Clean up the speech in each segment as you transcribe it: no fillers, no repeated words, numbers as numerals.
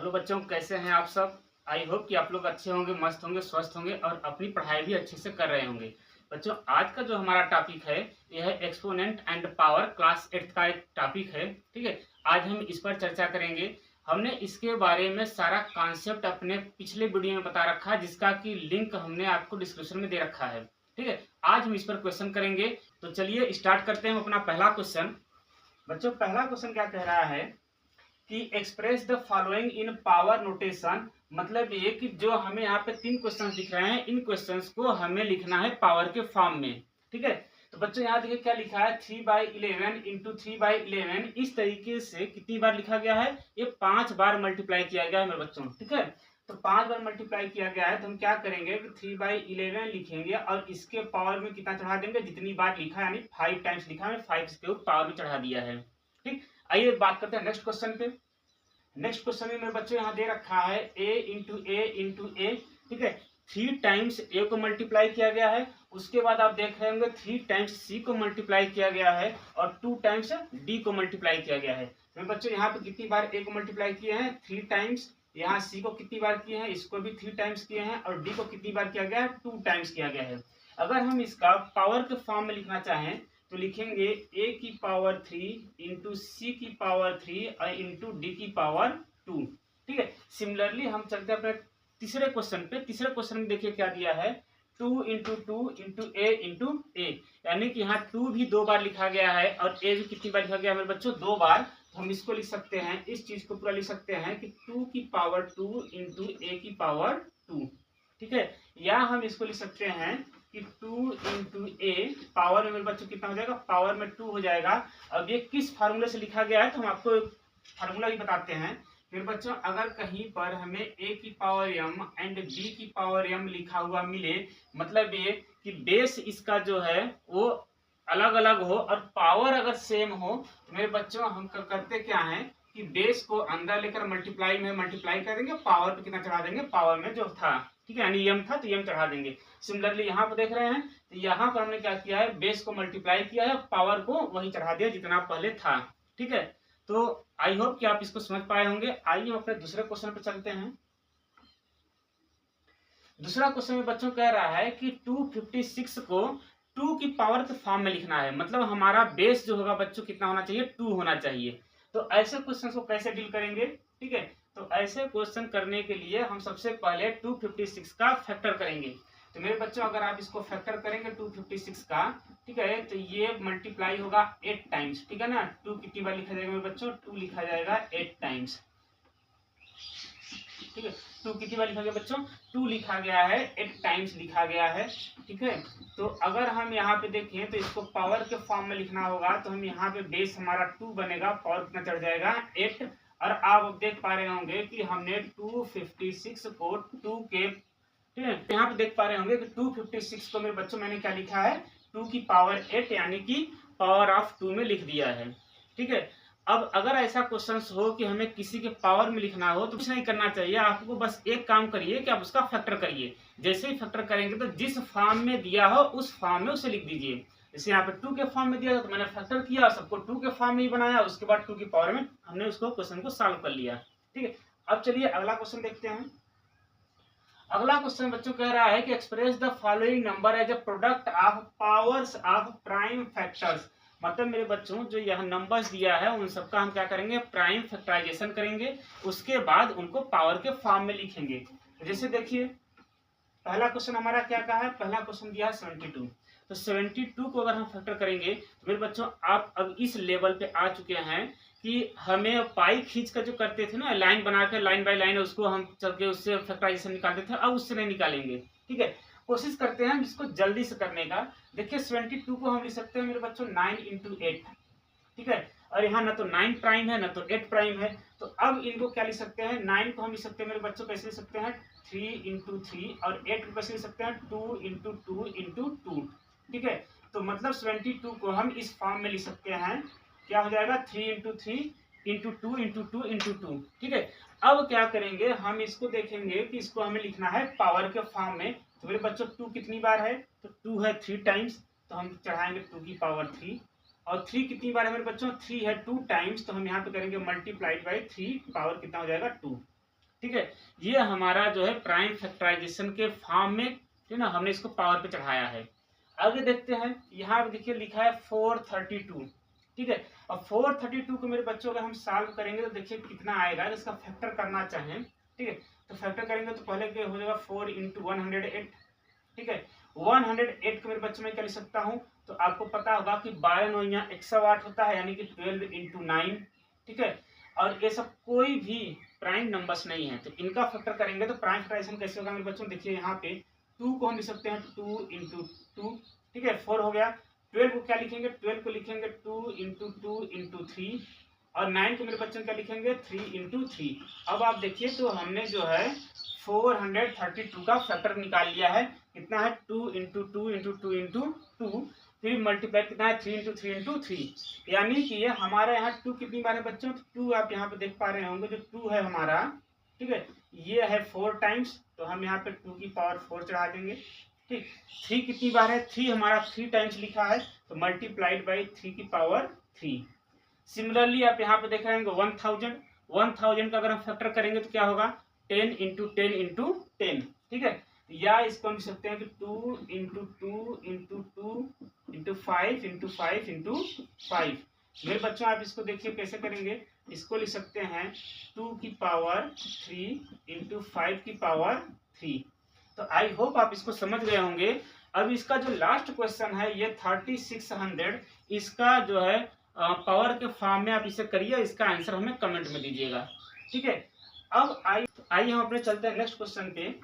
Hello बच्चों, कैसे हैं आप सब। आई होप कि आप लोग अच्छे होंगे, मस्त होंगे, स्वस्थ होंगे और अपनी पढ़ाई भी अच्छे से कर रहे होंगे। बच्चों, आज का जो हमारा टॉपिक है यह है एक्सपोनेंट एंड पावर, क्लास 8 का एक टॉपिक है। ठीक है, आज हम इस पर चर्चा करेंगे। हमने इसके बारे में सारा कॉन्सेप्ट अपने पिछले वीडियो में बता रखा है, जिसका कि लिंक हमने आपको डिस्क्रिप्शन में दे रखा है। ठीक है, आज हम इस पर क्वेश्चन करेंगे। तो चलिए स्टार्ट करते हैं अपना पहला क्वेश्चन। बच्चों, पहला क्वेश्चन क्या कह रहा है कि express the following in power notation. मतलब ये कि जो हमें यहाँ पे तीन क्वेश्चंस दिख रहे हैं, इन क्वेश्चंस को हमें लिखना है पावर के फॉर्म में। ठीक है, तो बच्चों यहाँ देखिए क्या लिखा है, 3/11 इंटू 3/11। इस तरीके से कितनी बार लिखा गया है, ये 5 बार मल्टीप्लाई किया गया है मेरे बच्चों। ठीक है, तो 5 बार मल्टीप्लाई किया गया है, तो हम क्या करेंगे कि 3/11 लिखेंगे और इसके पावर में कितना चढ़ा देंगे, जितनी बार लिखा है, यानी 5 टाइम्स लिखा है, 5 इसके पावर में चढ़ा दिया है। ठीक, आइए बात करते हैं नेक्स्ट क्वेश्चन पे। नेक्स्ट क्वेश्चन में मेरे बच्चों यहाँ दे रखा है a इंटू ए इंटू ए। ठीक है, 3 टाइम्स a को मल्टीप्लाई किया गया है। उसके बाद आप देख रहे होंगे 3 टाइम्स c को मल्टीप्लाई किया गया है और 2 टाइम्स d को मल्टीप्लाई किया गया है। मेरे बच्चों यहाँ पे कितनी बार a को मल्टीप्लाई किए हैं, 3 टाइम्स। यहाँ c को कितनी बार किए हैं, इसको भी 3 टाइम्स किए हैं और d को कितनी बार किया गया है, 2 टाइम्स किया गया है। अगर हम इसका पावर के फॉर्म में लिखना चाहें तो लिखेंगे a की पावर 3 इंटू सी की पावर 3 और इंटू डी की पावर 2। ठीक है, सिमिलरली हम चलते हैं अपने तीसरे क्वेश्चन पे। तीसरे क्वेश्चन में देखिए क्या दिया है, 2 इंटू टू इंटू ए, यानी कि यहाँ 2 भी 2 बार लिखा गया है और a भी कितनी बार लिखा गया है मेरे बच्चों, 2 बार। तो हम इसको लिख सकते हैं, इस चीज को पूरा लिख सकते हैं कि 2 की पावर 2 इंटू ए की पावर 2। ठीक है, या हम इसको लिख सकते हैं कि 2 इंटू ए पावर में मेरे बच्चों कितना हो जाएगा, पावर में 2 हो जाएगा। अब ये किस फार्मूले से लिखा गया है तो हम आपको फार्मूला ही बताते हैं मेरे बच्चों। अगर कहीं पर हमें a की पावर m एंड b की पावर m लिखा हुआ मिले, मतलब ये कि बेस इसका जो है वो अलग अलग हो और पावर अगर सेम हो, तो मेरे बच्चों हम करते क्या है कि बेस को अंदर लेकर मल्टीप्लाई में मल्टीप्लाई कर देंगे, पावर पे कितना चढ़ा देंगे, पावर में जो था। ठीक है, यानी m था तो m चढ़ा देंगे। सिमिलरली यहाँ पर देख रहे हैं, तो यहाँ पर हमने क्या किया है, बेस को मल्टीप्लाई किया है, पावर को वही चढ़ा दिया जितना पहले था। ठीक है, तो आई होप कि आप इसको समझ पाए होंगे। आइए हम अपने दूसरे क्वेश्चन पर चलते हैं। दूसरा क्वेश्चन में बच्चों कह रहा है कि 256 को 2 की पावर के फॉर्म में लिखना है। मतलब हमारा बेस जो होगा बच्चों कितना होना चाहिए, 2 होना चाहिए। तो ऐसे क्वेश्चन को कैसे डील करेंगे। ठीक है, तो ऐसे क्वेश्चन करने के लिए हम सबसे पहले 256 का फैक्टर करेंगे। तो मेरे बच्चों अगर आप इसको फैक्टर करेंगे 256 का, ठीक है, तो ये मल्टीप्लाई होगा 8 टाइम्स। ठीक है ना, 2 कितनी बार लिखा जाएगा मेरे बच्चों, 2 लिखा जाएगा 8 टाइम्स। ठीक है, 2 कितनी बार लिखा गया बच्चों, 2 लिखा गया है, 8 टाइम्स लिखा गया है। ठीक है, तो अगर हम यहाँ पे देखें तो इसको पावर के फॉर्म में लिखना होगा, तो हम यहाँ पे बेस हमारा 2 बनेगा, पावर कितना चढ़ जाएगा, 8। और आप देख पा रहे होंगे कि हमने 256 को 2 के, ठीक है, यहाँ पे देख पा रहे होंगे कि 256 को मेरे बच्चों मैंने क्या लिखा है, 2 की पावर 8 यानी कि पावर ऑफ 2 में लिख दिया है। ठीक है, अब अगर ऐसा क्वेश्चन हो कि हमें किसी के पावर में लिखना हो तो कुछ नहीं करना चाहिए, आपको बस एक काम करिए कि आप उसका फैक्टर करिए। जैसे ही फैक्टर करेंगे तो जिस फॉर्म में दिया हो उस फॉर्म में उसे लिख दीजिए। जैसे यहाँ पे 2 के फॉर्म में दिया तो मैंने फैक्टर किया, सबको 2 के फॉर्म में ही बनाया, उसके बाद 2 की पावर में हमने उसको क्वेश्चन को सॉल्व कर लिया। ठीक है, अब चलिए अगला क्वेश्चन देखते हैं। अगला क्वेश्चन बच्चों कह रहा है कि express the following number as a product of powers of prime factors. मतलब मेरे बच्चों जो यह नंबर्स दिया है उन सबका हम क्या करेंगे, प्राइम फैक्टराइजेशन करेंगे, उसके बाद उनको पावर के फॉर्म में लिखेंगे। जैसे देखिए पहला क्वेश्चन हमारा क्या कहा है, पहला क्वेश्चन दिया है 72। तो 72 को अगर हम फैक्टर करेंगे तो मेरे बच्चों आप अब इस लेवल पे आ चुके हैं कि हमें पाई खींच कर जो करते थे ना, लाइन बनाकर लाइन बाय लाइन उसको हम चल के उससे फैक्टराइजेशन निकालते थे, अब उससे नहीं निकालेंगे। ठीक है, कोशिश करते हैं इसको जल्दी से करने का। देखिए 72 को हम लिख सकते हैं मेरे बच्चों 9 इंटू 8। ठीक है, और यहाँ ना तो 9 प्राइम है ना तो 8 प्राइम है, तो अब इनको क्या लिख सकते हैं, 9 को हम लिख सकते हैं मेरे बच्चों कैसे लिख सकते हैं, 3 इंटू 3, और 8 को कैसे लिख सकते हैं, 2 इंटू 2 इंटू 2। ठीक है, तो मतलब 72 को हम इस फॉर्म में लिख सकते हैं, क्या हो जाएगा, 3 इंटू 3 इंटू 2 इंटू 2 इंटू 2। ठीक है, अब क्या करेंगे, हम इसको देखेंगे कि इसको हमें लिखना है पावर के फॉर्म में। तो मेरे बच्चों 2 कितनी बार है, तो 2 है 3 टाइम्स, तो हम चढ़ाएंगे 2 की पावर 3। और 3 कितनी बार है मेरे बच्चों, 3 है 2 टाइम्स, तो हम यहाँ पे करेंगे मल्टीप्लाइड बाई 3, पावर कितना हो जाएगा 2। ठीक है। ये हमारा जो है प्राइम फैक्टराइजेशन के फॉर्म में, ठीक है ना, हमने इसको पावर पे चढ़ाया है। आगे देखते हैं, यहाँ पे देखिए लिखा है 432, ठीक है। और 432 को मेरे बच्चों अगर हम सॉल्व करेंगे तो देखिए कितना आएगा। अगर इसका फैक्टर करना चाहें, ठीक है, तो फैक्टर करेंगे तो पहले क्या हो जाएगा 4 × 108, ठीक है। 108 को मेरे बच्चों में क्या लिख सकता हूँ, तो आपको पता होगा कि 12 9 यहाँ 108 होता है, यानी कि 12 × 9, ठीक है। और ये सब कोई भी प्राइम नंबर्स नहीं है, तो इनका फैक्टर करेंगे तो प्राइम फैक्टराइजेशन कैसे होगा मेरे बच्चों। देखिए यहाँ पे 2 को हम लिख सकते हैं 2 × 2, ठीक है, 4 हो गया। 12 को क्या लिखेंगे, 12 को लिखेंगे 2 × 2 × 3, और 9 को मेरे बच्चों क्या लिखेंगे 3 × 3। अब आप देखिए तो हमने जो है 432 का फैक्टर निकाल लिया है। कितना है 2 × 2 × 2 × 2, फिर मल्टीप्लाई कितना है 3 × 3 × 3, यानी कि ये हमारा यहाँ 2 कितनी बार है बच्चों, तो 2 आप यहाँ पे देख पा रहे होंगे, जो 2 है हमारा, ठीक है, ये है 4 टाइम्स, तो हम यहाँ पे 2 की पावर 4 चढ़ा देंगे, ठीक। 3 कितनी बार है, 3 हमारा 3 टाइम्स लिखा है, तो मल्टीप्लाइड बाई 3 की पावर 3। सिमिलरली आप यहाँ पे देख रहे हैं 1000 का अगर हम फैक्टर करेंगे तो क्या होगा 10 × 10 × 10, ठीक है। या इसको हम लिख सकते हैं कि 2 × 2 × 2 × 5 × 5 × 5। मेरे बच्चों आप इसको देखिए कैसे करेंगे, इसको लिख सकते हैं 2 की पावर 3 × 5 की पावर 3। तो आई होप आप इसको समझ गए होंगे। अब इसका जो लास्ट क्वेश्चन है ये 3600, इसका जो है पावर के फॉर्म में आप इसे करिए, इसका आंसर हमें कमेंट में दीजिएगा, ठीक है। अब आइए हम अपने चलते हैं नेक्स्ट क्वेश्चन पे।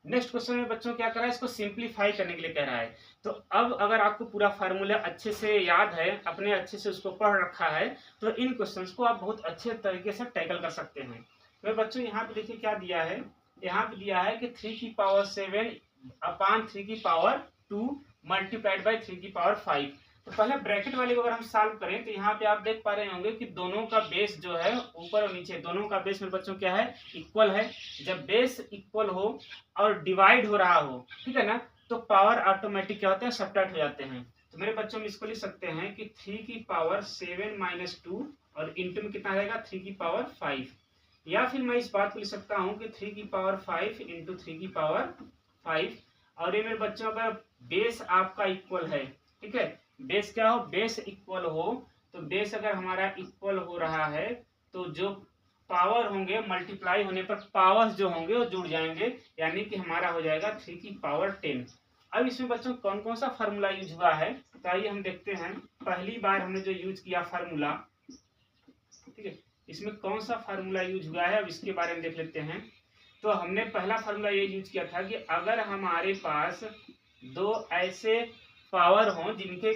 नेक्स्ट क्वेश्चन में बच्चों क्या कर रहा है, इसको सिंप्लीफाई करने के लिए कह रहा है। तो अब अगर आपको पूरा फार्मूला अच्छे से याद है, अपने अच्छे से उसको पढ़ रखा है, तो इन क्वेश्चंस को आप बहुत अच्छे तरीके से टैकल कर सकते हैं। तो बच्चों यहाँ पे देखिए क्या दिया है, यहाँ पे दिया है कि 3 की पावर 7 अपान 3 की पावर 2 मल्टीप्लाइड बाई 3 की पावर 5। तो पहले ब्रैकेट वाले को अगर हम सॉल्व करें तो यहाँ पे आप देख पा रहे होंगे कि दोनों का बेस जो है ऊपर और नीचे, दोनों का बेस मेरे बच्चों क्या है, इक्वल है। जब बेस इक्वल हो और डिवाइड हो रहा हो, ठीक है ना, तो पावर ऑटोमेटिक क्या होते हैं, सब्ट्रैक्ट हो जाते हैं। तो मेरे बच्चों में इसको लिख सकते हैं कि 3 की पावर 7 - 2 और इंटू में कितना रहेगा 3 की पावर 5। या फिर मैं इस बात को लिख सकता हूँ कि 3 की पावर 5 × 3 की पावर 5। और ये मेरे बच्चों का बेस आपका इक्वल है, ठीक है। बेस क्या हो, बेस इक्वल हो, तो बेस अगर हमारा इक्वल हो रहा है तो जो पावर होंगे मल्टीप्लाई होने पर पावर्स जो होंगे वो जुड़ जाएंगे, यानी कि हमारा हो जाएगा 3 की पावर 10। अब इसमें बच्चों कौन कौन सा फार्मूला यूज हुआ है, तो आइए हम देखते हैं। पहली बार हमने जो यूज किया फार्मूला, ठीक है, इसमें कौन सा फार्मूला यूज हुआ है, अब इसके बारे में देख लेते हैं। तो हमने पहला फार्मूला ये यूज किया था कि अगर हमारे पास दो ऐसे पावर हो जिनके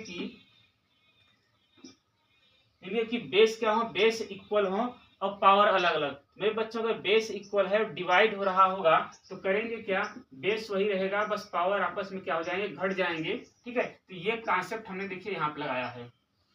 की बेस क्या हो, बेस इक्वल हो और पावर अलग अलग। मेरे बच्चों का बेस इक्वल है, डिवाइड हो रहा होगा, तो करेंगे क्या, बेस वही रहेगा, बस पावर आपस में क्या हो जाएंगे, घट जाएंगे, ठीक है। तो ये कॉन्सेप्ट हमने देखिए यहाँ पे लगाया है,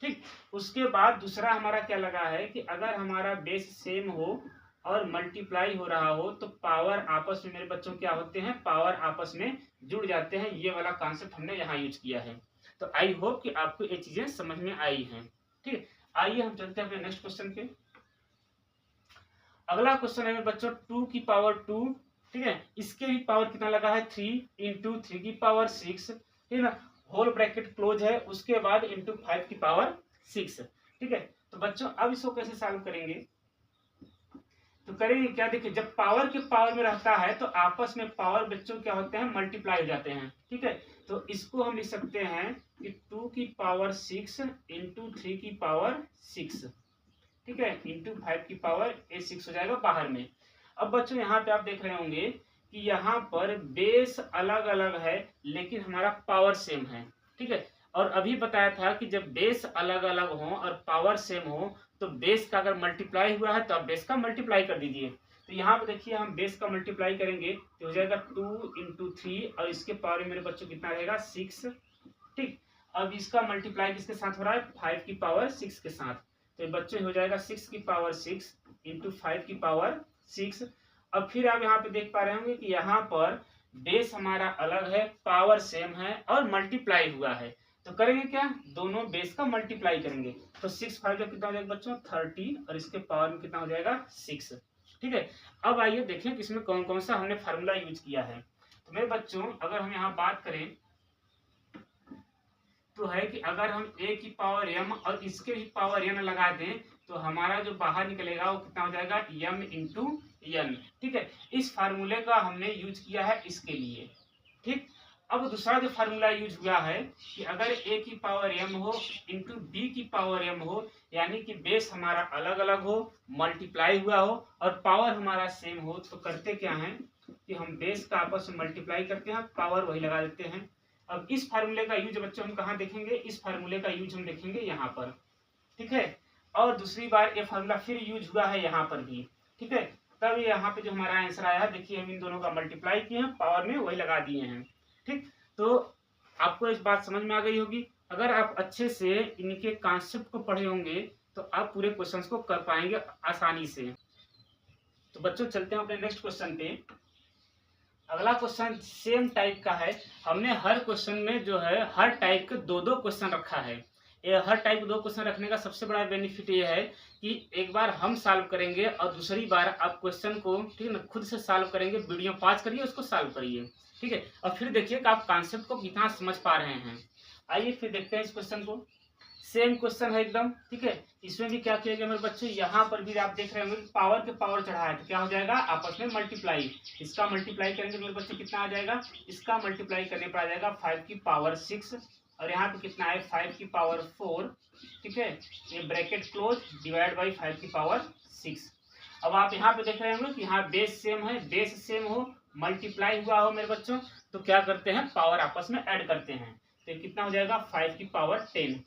ठीक। उसके बाद दूसरा हमारा क्या लगा है कि अगर हमारा बेस सेम हो और मल्टीप्लाई हो रहा हो तो पावर आपस में मेरे बच्चों क्या होते हैं, पावर आपस में जुड़ जाते हैं। ये वाला कॉन्सेप्ट हमने यहाँ यूज किया है। तो आई होप कि आपको ये चीजें समझ में आई हैं, ठीक। आइए हम चलते हैं अपने नेक्स्ट क्वेश्चन पे। अगला क्वेश्चन है बच्चों 2 की पावर 2, ठीक है, इसके भी पावर कितना लगा है 3 × 3 की पावर 6, ठीक है ना, होल ब्रैकेट क्लोज है, उसके बाद × 5 की पावर 6, ठीक है। तो बच्चों अब इसको कैसे सॉल्व करेंगे, तो करेंगे क्या, देखिए जब पावर के पावर में रहता है तो आपस में पावर बच्चों क्या होते हैं, मल्टीप्लाई हो जाते हैं, ठीक है। तो इसको हम लिख सकते हैं कि 2 की पावर 6 × 3 की पावर 6, ठीक है, × 5 की पावर 6 हो जाएगा बाहर में। अब बच्चों यहाँ पे आप देख रहे होंगे कि यहाँ पर बेस अलग अलग है लेकिन हमारा पावर सेम है, ठीक है। और अभी बताया था कि जब बेस अलग अलग हो और पावर सेम हो तो बेस का अगर मल्टीप्लाई हुआ है तो आप बेस का मल्टीप्लाई कर दीजिए। तो यहाँ पे देखिए हम बेस का मल्टीप्लाई करेंगे तो हो जाएगा 2 × 3 और इसके पावर में मेरे बच्चों कितना रहेगा 6, ठीक। अब इसका मल्टीप्लाई किसके साथ हो रहा है, 5 की पावर 6 के साथ, तो बच्चों हो जाएगा 6 की पावर 6 × 5 की पावर 6। अब फिर आप यहाँ पे देख पा रहे होंगे कि यहाँ पर बेस हमारा अलग है, पावर सेम है और मल्टीप्लाई हुआ है। तो करेंगे क्या, दोनों बेस का मल्टीप्लाई करेंगे, तो 6 5 का कितना हो जाएगा बच्चों 30 और इसके पावर में कितना हो जाएगा 6, ठीक है। अब आइए देखें कि इसमें कौन कौन सा हमने फार्मूला यूज किया है। तो मेरे बच्चों अगर हम यहाँ बात करें तो है कि अगर हम a की पावर m और इसके भी पावर n लगा दें तो हमारा जो बाहर निकलेगा वो कितना हो जाएगा m इंटू n। ठीक है, इस फार्मूले का हमने यूज किया है इसके लिए। ठीक, अब दूसरा जो फार्मूला यूज हुआ है कि अगर a की पावर m हो इंटू b की पावर m हो, यानी कि बेस हमारा अलग अलग हो, मल्टीप्लाई हुआ हो और पावर हमारा सेम हो, तो करते क्या है कि हम बेस का आपस में मल्टीप्लाई करते हैं, पावर वही लगा देते हैं। अब इस फार्मूले का यूज बच्चों हम कहाँ देखेंगे, इस फार्मूले का यूज हम देखेंगे यहाँ पर। ठीक है, और दूसरी बार ये फार्मूला फिर यूज हुआ है यहाँ पर भी। ठीक है, तब यहाँ पे जो हमारा आंसर आया है, देखिए हम इन दोनों का मल्टीप्लाई किए हैं, पावर में वही लगा दिए हैं। ठीक, तो आपको इस बात समझ में आ गई होगी। अगर आप अच्छे से इनके कॉन्सेप्ट को पढ़े होंगे तो आप पूरे क्वेश्चंस को कर पाएंगे आसानी से। तो बच्चों चलते हैं अपने नेक्स्ट क्वेश्चन पे। अगला क्वेश्चन सेम टाइप का है। हमने हर क्वेश्चन में जो है हर टाइप के दो दो क्वेश्चन रखा है। ये हर टाइप के दो क्वेश्चन रखने का सबसे बड़ा बेनिफिट ये है कि एक बार हम सॉल्व करेंगे और दूसरी बार आप क्वेश्चन को, ठीक है ना, खुद से सॉल्व करेंगे, वीडियो पॉज करिए, उसको सॉल्व करिए। ठीक है, और फिर देखिए कि आप कॉन्सेप्ट को कितना समझ पा रहे हैं। आइए फिर देखते हैं इस क्वेश्चन को। सेम क्वेश्चन है एकदम। ठीक है, इसमें भी क्या किया गया मेरे बच्चे, यहाँ पर भी आप देख रहे होंगे पावर के पावर चढ़ा है तो क्या हो जाएगा आपस में मल्टीप्लाई। इसका मल्टीप्लाई करेंगे मेरे बच्चे कितना आ जाएगा, इसका मल्टीप्लाई करने पर आ जाएगा 5 की पावर 6 और यहाँ पे कितना है 5 की पावर 4। ठीक है, ये ब्रैकेट क्लोज डिवाइड बाई 5 की पावर 6। अब आप यहाँ पे देख रहे होंगे कि यहाँ बेस सेम है, बेस सेम हो, मल्टीप्लाई हुआ हो मेरे बच्चों, तो क्या करते हैं पावर आपस में ऐड करते हैं। तो कितना हो जाएगा 5 की पावर 10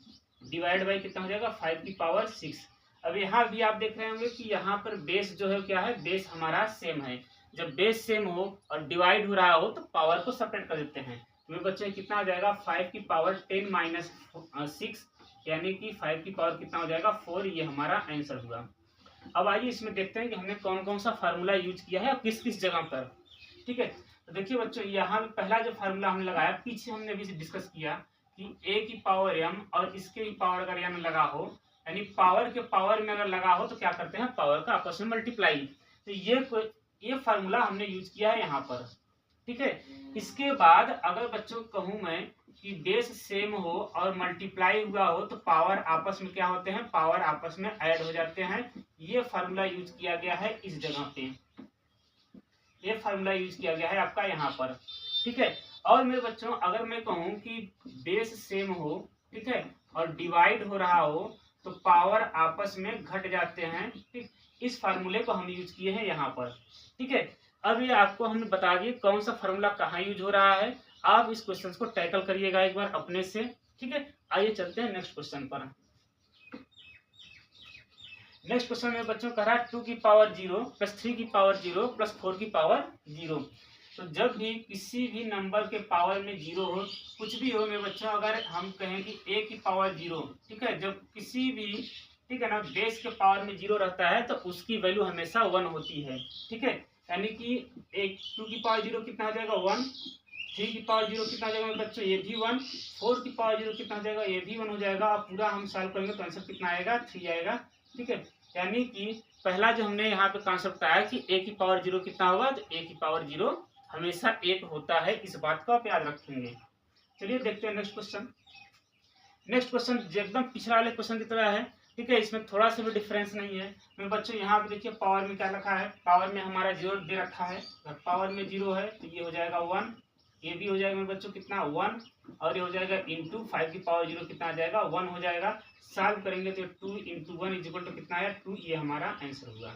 डिवाइड बाई कितना हो जाएगा 5 की पावर 6। अब यहाँ भी आप देख रहे होंगे कि यहाँ पर बेस जो है क्या है, बेस हमारा सेम है। जब बेस सेम हो और डिवाइड हो रहा हो तो पावर को सेपरेट कर देते हैं। मेरे बच्चे कितना हो जाएगा 5 की पावर 10 माइनस 6, यानी कि 5 की पावर कितना हो जाएगा 4। ये हमारा आंसर हुआ। अब आइए इसमें देखते हैं कि हमने कौन कौन सा फार्मूला यूज किया है और किस किस जगह पर। ठीक है, तो देखिए बच्चों यहाँ पहला जो फार्मूला हमने लगाया, पीछे हमने अभी डिस्कस किया कि a की पावर m और इसके भी पावर अगर m लगा हो, यानी पावर के पावर में अगर लगा हो तो क्या करते हैं पावर का आपस में मल्टीप्लाई। तो ये फार्मूला हमने यूज किया है यहाँ पर। ठीक है, इसके बाद अगर बच्चों कहूँ मैं कि बेस सेम हो और मल्टीप्लाई हुआ हो तो पावर आपस में क्या होते हैं, पावर आपस में ऐड हो जाते हैं। ये फार्मूला यूज किया गया है इस जगह पे, ये फार्मूला यूज किया गया है आपका यहाँ पर। ठीक है, और मेरे बच्चों अगर मैं कहूँ कि बेस सेम हो, ठीक है, और डिवाइड हो रहा हो तो पावर आपस में घट जाते हैं। ठीक, इस फार्मूले को हम यूज किए हैं यहाँ पर। ठीक है, अब ये आपको हमने बता दिए कौन सा फार्मूला कहाँ यूज हो रहा है। आप इस क्वेश्चन को टैकल करिएगा एक बार अपने से। ठीक है, आइए चलते हैं नेक्स्ट क्वेश्चन पर। नेक्स्ट क्वेश्चन में बच्चों कह रहा है 2 की पावर 0 प्लस 3 की पावर 0 प्लस 4 की पावर 0। तो जब भी किसी भी नंबर के पावर में 0 हो, कुछ भी हो मेरे बच्चों, अगर हम कहें कि a की पावर 0, ठीक है, जब किसी भी, ठीक है ना, बेस के पावर में 0 रहता है तो उसकी वैल्यू हमेशा 1 होती है। ठीक है, यानी कि 2 की पावर 0 कितना हो जाएगा 1, 3 की पावर 0 कितना हो जाएगा मेरे बच्चों, ये भी 1, 4 की पावर 0 कितना हो जाएगा, ये भी 1 हो जाएगा। अब पूरा हम सॉल्व करेंगे तो आंसर कितना आएगा 3 आएगा। ठीक है, यानी कि पहला जो हमने यहाँ पे कॉन्सेप्ट आया कि a की पावर 0 कितना होगा, तो a की पावर 0 हमेशा 1 होता है, इस बात को आप याद रखेंगे। चलिए देखते हैं नेक्स्ट क्वेश्चन। नेक्स्ट क्वेश्चन एकदम पिछले वाले क्वेश्चन की तरह है। ठीक है, इसमें थोड़ा सा भी डिफरेंस नहीं है। मेरे बच्चों यहाँ पे देखिए पावर में क्या रखा है, पावर में हमारा 0 दे रखा है। अगर पावर में 0 है तो ये हो जाएगा 1, ये भी हो जाएगा मेरे बच्चों कितना 1, और ये हो जाएगा इंटू 5 की पावर 0 कितना आ जाएगा 1 हो जाएगा। सॉल्व करेंगे तो 2 इंटू 1 इक्वल टू कितना आया 2, ये हमारा आंसर हुआ।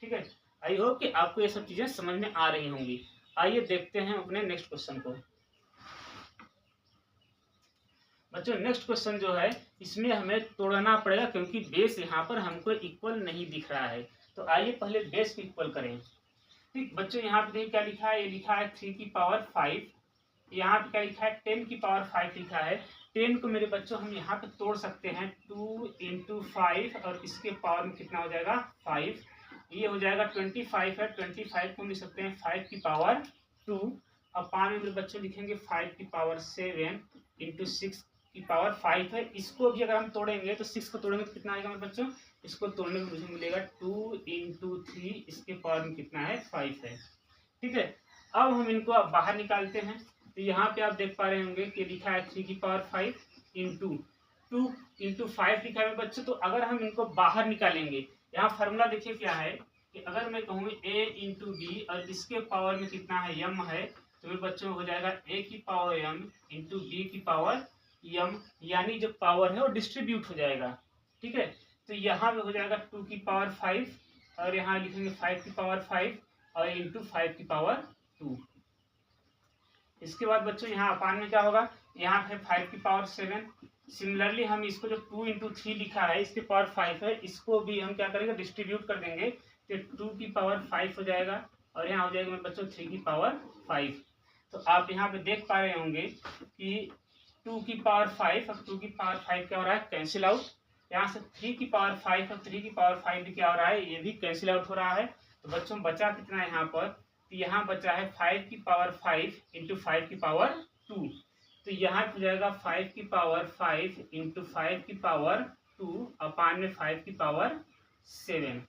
ठीक है, आई होप कि आपको ये सब चीजें समझ में आ रही होंगी। आइए देखते हैं अपने नेक्स्ट क्वेश्चन को। बच्चों नेक्स्ट क्वेश्चन जो है इसमें हमें तोड़ना पड़ेगा क्योंकि बेस यहाँ पर हमको इक्वल नहीं दिख रहा है। तो आइए पहले बेस को इक्वल करें। ठीक बच्चों, यहाँ पे देखिए क्या लिखा है, ये लिखा है 3 की पावर 5, यहाँ पे क्या लिखा है 10 की पावर 5 लिखा है। 10 को मेरे बच्चों हम यहाँ पे तोड़ सकते हैं 2 इंटू 5 और इसके पावर में कितना हो जाएगा 5, ये हो जाएगा 25 है। 25 को लिख सकते हैं 5 की पावर 2। अब 5 में मेरे बच्चों लिखेंगे 5 की पावर 7 इंटू 6 की पावर 5 है। इसको भी अगर हम तोड़ेंगे तो 6 को तोड़ेंगे तो कितना आएगा मेरे बच्चों, इसको तोड़ने में मुझे मिलेगा 2 इंटू 3, इसके पावर में कितना है 5 है। ठीक है, अब हम इनको अब बाहर निकालते हैं। तो यहाँ पे आप देख पा रहे होंगे कि लिखा है 3 की पावर 5 इंटू 2 इंटू 5 लिखा है बच्चों। तो अगर हम इनको बाहर निकालेंगे, यहाँ फार्मूला देखिए क्या है कि अगर मैं कहूँ a इंटू बी और इसके पावर में कितना है m है, तो मेरे बच्चों हो जाएगा a की पावर m इंटू बी की पावर m, यानी जो पावर है वो डिस्ट्रीब्यूट हो जाएगा। ठीक है, तो यहाँ पे हो जाएगा 2 की पावर 5 और यहाँ लिखेंगे 5 की पावर 5 और इंटू 5 की पावर 2। इसके बाद बच्चों यहाँ अपान में क्या होगा, यहाँ पे 5 की पावर 7। सिमिलरली हम इसको जो 2 इंटू 3 लिखा है इसके पावर 5 है, इसको भी हम क्या करेंगे डिस्ट्रीब्यूट कर देंगे, तो 2 की पावर 5 हो जाएगा और यहाँ हो जाएगा मेरे बच्चों 3 की पावर 5। तो आप यहाँ पे देख पा रहे होंगे कि 2 की पावर 5 और 2 की पावर 5 क्या हो रहा है, कैंसिल आउट। यहाँ से 3 की पावर 5 और 3 की पावर 5 भी क्या हो रहा है, ये भी कैंसिल आउट हो रहा है। तो बच्चों बचा कितना है यहाँ पर, तो यहाँ बचा है 5 की पावर 5 इंटू 5 की पावर 2। तो यहाँ हो जाएगा 5 की पावर 5 इंटू 5 की पावर 2 अपान में 5 की पावर 7।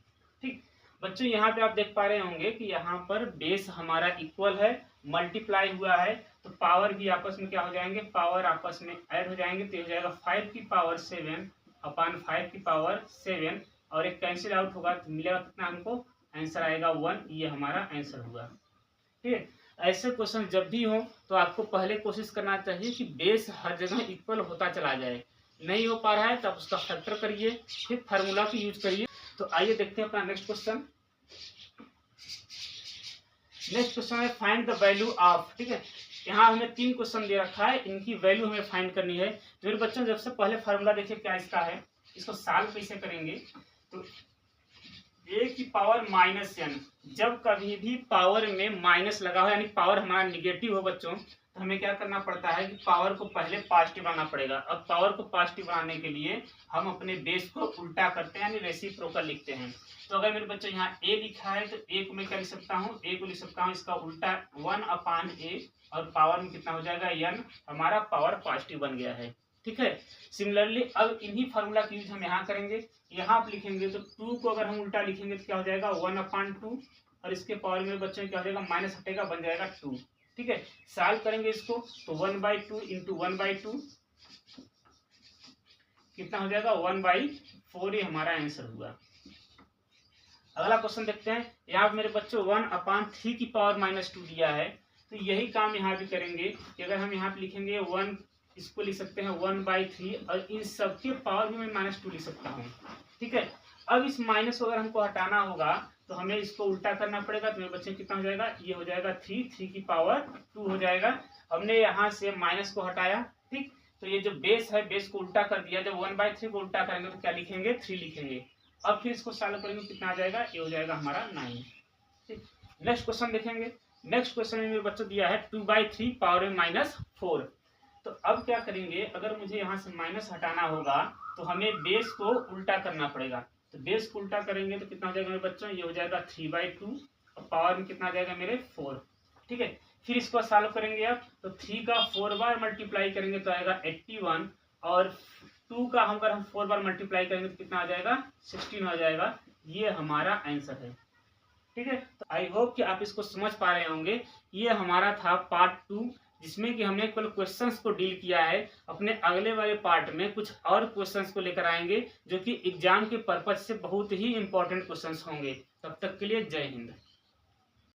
ठीक बच्चों, यहाँ पे आप देख पा रहे होंगे कि यहाँ पर बेस हमारा इक्वल है, मल्टीप्लाई हुआ है, तो पावर भी आपस में क्या हो जाएंगे, पावर आपस में ऐड हो जाएंगे। तो हो जाएगा 5 की पावर 7 अपान 5 की पावर 7 और एक कैंसिल आउट होगा तो मिलेगा कितना, हमको आंसर आएगा 1। ये हमारा आंसर होगा। ठीक है, ऐसे क्वेश्चन जब भी हो तो आपको पहले कोशिश करना चाहिए कि बेस हर जगह इक्वल होता चला जाए। नहीं हो पा रहा है तब उसका फैक्टर करिए, फिर फार्मूला की यूज करिए। तो आइए देखते हैं अपना नेक्स्ट क्वेश्चन। नेक्स्ट क्वेश्चन है फाइंड द वैल्यू ऑफ। ठीक है, यहाँ हमें 3 क्वेश्चन दे रखा है, इनकी वैल्यू हमें फाइंड करनी है। तो मेरे बच्चों सबसे पहले फार्मूला देखिए क्या इसका है, इसको सॉल्व कैसे करेंगे। तो a की पावर -n, जब कभी भी पावर में माइनस लगा हो यानी पावर हमारा निगेटिव हो बच्चों, तो हमें क्या करना पड़ता है कि पावर को पहले पॉजिटिव बनाना पड़ेगा। अब पावर को पॉजिटिव बनाने के लिए हम अपने बेस को उल्टा करते हैं यानी रेसिप्रोकल लिखते हैं। तो अगर मेरे बच्चों यहाँ a लिखा है तो a को मैं क्या लिख सकता हूँ, a को लिख सकता हूँ इसका उल्टा 1 अपान a और पावर में कितना हो जाएगा n, हमारा पावर पॉजिटिव बन गया है। ठीक है, सिमिलरली अब इन्हीं फार्मूला की यूज हम यहाँ करेंगे। यहाँ आप लिखेंगे तो 2 को अगर हम उल्टा लिखेंगे तो क्या हो जाएगा 1 अपान 2 और इसके पावर में बच्चों क्या हो जाएगा माइनस हटेगा बन जाएगा 2। ठीक है, सॉल्व करेंगे इसको तो 1/2 इंटू 1/2 कितना हो जाएगा 1/4, ये हमारा आंसर हुआ। अगला क्वेश्चन देखते हैं। यहाँ मेरे बच्चों 1 अपान 3 की पावर -2 दिया है, तो यही काम यहाँ भी करेंगे कि अगर हम यहाँ पे लिखेंगे 1, इसको लिख सकते हैं 1/3 और इन सबके पावर में मैं -2 लिख सकता हूँ। ठीक है, अब इस माइनस को अगर हमको हटाना होगा तो हमें इसको उल्टा करना पड़ेगा। तो मेरे बच्चे कितना हो जाएगा, ये हो जाएगा 3 की पावर 2 हो जाएगा। हमने यहाँ से माइनस को हटाया। ठीक, तो ये जो बेस है बेस को उल्टा कर दिया। जब 1/3 को उल्टा करेंगे तो क्या लिखेंगे 3 लिखेंगे। अब फिर इसको सॉल्व करेंगे कितना आ जाएगा, ये हो जाएगा हमारा 9। ठीक, नेक्स्ट क्वेश्चन देखेंगे। नेक्स्ट क्वेश्चन में मेरे बच्चों दिया है 2/3 पावर में -4। तो अब क्या करेंगे, अगर मुझे यहाँ से माइनस हटाना होगा तो हमें बेस को उल्टा करना पड़ेगा। तो बेस को उल्टा करेंगे तो कितना हो जाएगा मेरे बच्चों, ये हो जाएगा 3/2 और पावर में कितना आ जाएगा मेरे 4। ठीक है, फिर इसको सॉल्व करेंगे आप तो 3 का 4 बार मल्टीप्लाई करेंगे तो आएगा 81 और 2 का अगर हम 4 बार मल्टीप्लाई करेंगे तो कितना आ जाएगा 16 हो जाएगा। ये हमारा आंसर है। ठीक है, तो आई होप कि आप इसको समझ पा रहे होंगे। ये हमारा था पार्ट 2 जिसमें कि हमने केवल क्वेश्चंस को डील किया है। अपने अगले वाले पार्ट में कुछ और क्वेश्चंस को लेकर आएंगे जो कि एग्जाम के पर्पज से बहुत ही इंपॉर्टेंट क्वेश्चंस होंगे। तब तक के लिए जय हिंद।